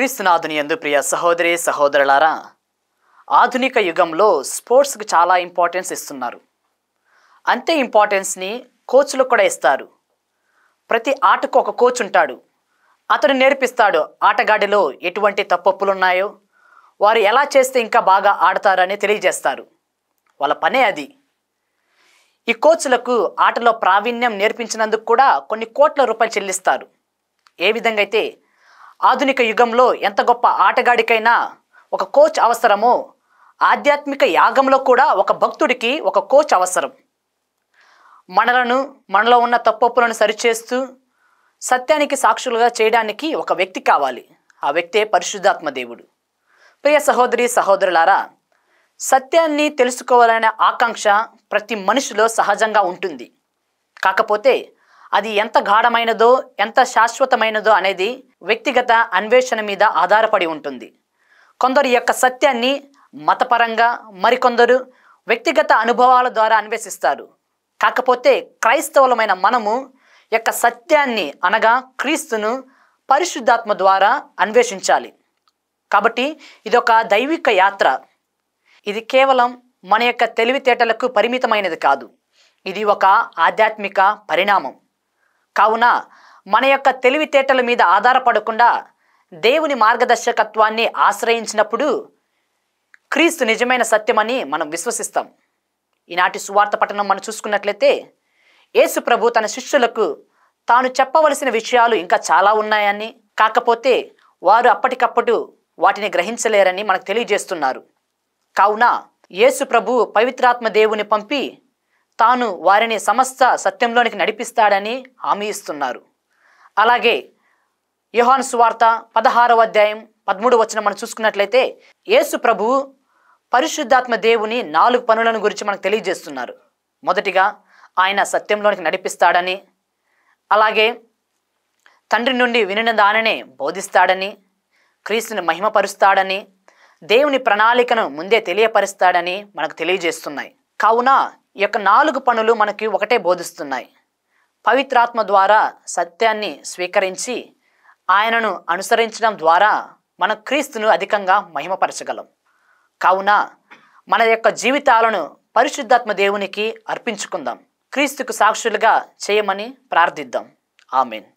క్రీస్తునాథుని యందు ప్రియ సహోదరి సహోదరులారా, ఆధునిక యుగంలో స్పోర్ట్స్కి చాలా ఇంపార్టెన్స్ ఇస్తున్నారు. అంతే ఇంపార్టెన్స్ని కోచ్లు కూడా ఇస్తారు. ప్రతి ఆటకు ఒక కోచ్ ఉంటాడు. అతను నేర్పిస్తాడు ఆటగాడిలో ఎటువంటి తప్పొప్పులు ఉన్నాయో, వారు ఎలా చేస్తే ఇంకా బాగా ఆడతారని తెలియజేస్తారు. వాళ్ళ పనే అది. ఈ కోచ్లకు ఆటలో ప్రావీణ్యం నేర్పించినందుకు కూడా కొన్ని కోట్ల రూపాయలు చెల్లిస్తారు. ఏ విధంగా అయితే ఆధునిక యుగంలో ఎంత గొప్ప ఆటగాడికైనా ఒక కోచ్ అవసరమో, ఆధ్యాత్మిక యాగంలో కూడా ఒక భక్తుడికి ఒక కోచ్ అవసరం. మనలో ఉన్న తప్పొప్పులను సరిచేస్తూ సత్యానికి సాక్షులుగా చేయడానికి ఒక వ్యక్తి కావాలి. ఆ వ్యక్తే పరిశుద్ధాత్మ దేవుడు. ప్రియ సహోదరి సహోదరులారా, సత్యాన్ని తెలుసుకోవాలనే ఆకాంక్ష ప్రతి మనిషిలో సహజంగా ఉంటుంది. కాకపోతే అది ఎంత గాఢమైనదో, ఎంత శాశ్వతమైనదో అనేది వ్యక్తిగత అన్వేషణ మీద ఆధారపడి ఉంటుంది. కొందరు యొక్క సత్యాన్ని మతపరంగా, మరికొందరు వ్యక్తిగత అనుభవాల ద్వారా అన్వేషిస్తారు. కాకపోతే క్రైస్తవులమైన మనము యొక్క సత్యాన్ని అనగా క్రీస్తును పరిశుద్ధాత్మ ద్వారా అన్వేషించాలి. కాబట్టి ఇదొక దైవిక యాత్ర. ఇది కేవలం మన యొక్క తెలివితేటలకు పరిమితమైనది కాదు. ఇది ఒక ఆధ్యాత్మిక పరిణామం. కావున మన యొక్క తెలివితేటల మీద ఆధారపడకుండా దేవుని మార్గదర్శకత్వాన్ని ఆశ్రయించినప్పుడు క్రీస్తు నిజమైన సత్యమని మనం విశ్వసిస్తాం. ఈనాటి సువార్త పఠనం మనం చూసుకున్నట్లయితే, యేసు ప్రభు తన శిష్యులకు తాను చెప్పవలసిన విషయాలు ఇంకా చాలా ఉన్నాయని, కాకపోతే వారు అప్పటికప్పుడు వాటిని గ్రహించలేరని మనకు తెలియజేస్తున్నారు. కావున యేసు ప్రభు పవిత్రాత్మ దేవుని పంపి తాను వారిని సమస్త సత్యంలోనికి నడిపిస్తాడని హామీ ఇస్తున్నారు. అలాగే యోహాను సువార్త 16వ అధ్యాయం 13వ వచనం మనం చూసుకున్నట్లయితే, యేసు ప్రభువు పరిశుద్ధాత్మ దేవుని 4 పనులను గురించి మనకు తెలియజేస్తున్నారు. మొదటిగా ఆయన సత్యంలోనికి నడిపిస్తాడని, అలాగే తండ్రి నుండి వినిన దానినే బోధిస్తాడని, క్రీస్తుని మహిమపరుస్తాడని, దేవుని ప్రణాళికను ముందే తెలియపరుస్తాడని మనకు తెలియజేస్తున్నాయి. కావున ఈ యొక్క 4 పనులు మనకి ఒకటే బోధిస్తున్నాయి. పవిత్రాత్మ ద్వారా సత్యాన్ని స్వీకరించి ఆయనను అనుసరించడం ద్వారా మన క్రీస్తును అధికంగా మహిమపరచగలం. కావున మన యొక్క జీవితాలను పరిశుద్ధాత్మ దేవునికి అర్పించుకుందాం. క్రీస్తుకు సాక్షులుగా చేయమని ప్రార్థిద్దాం. ఆమేన్.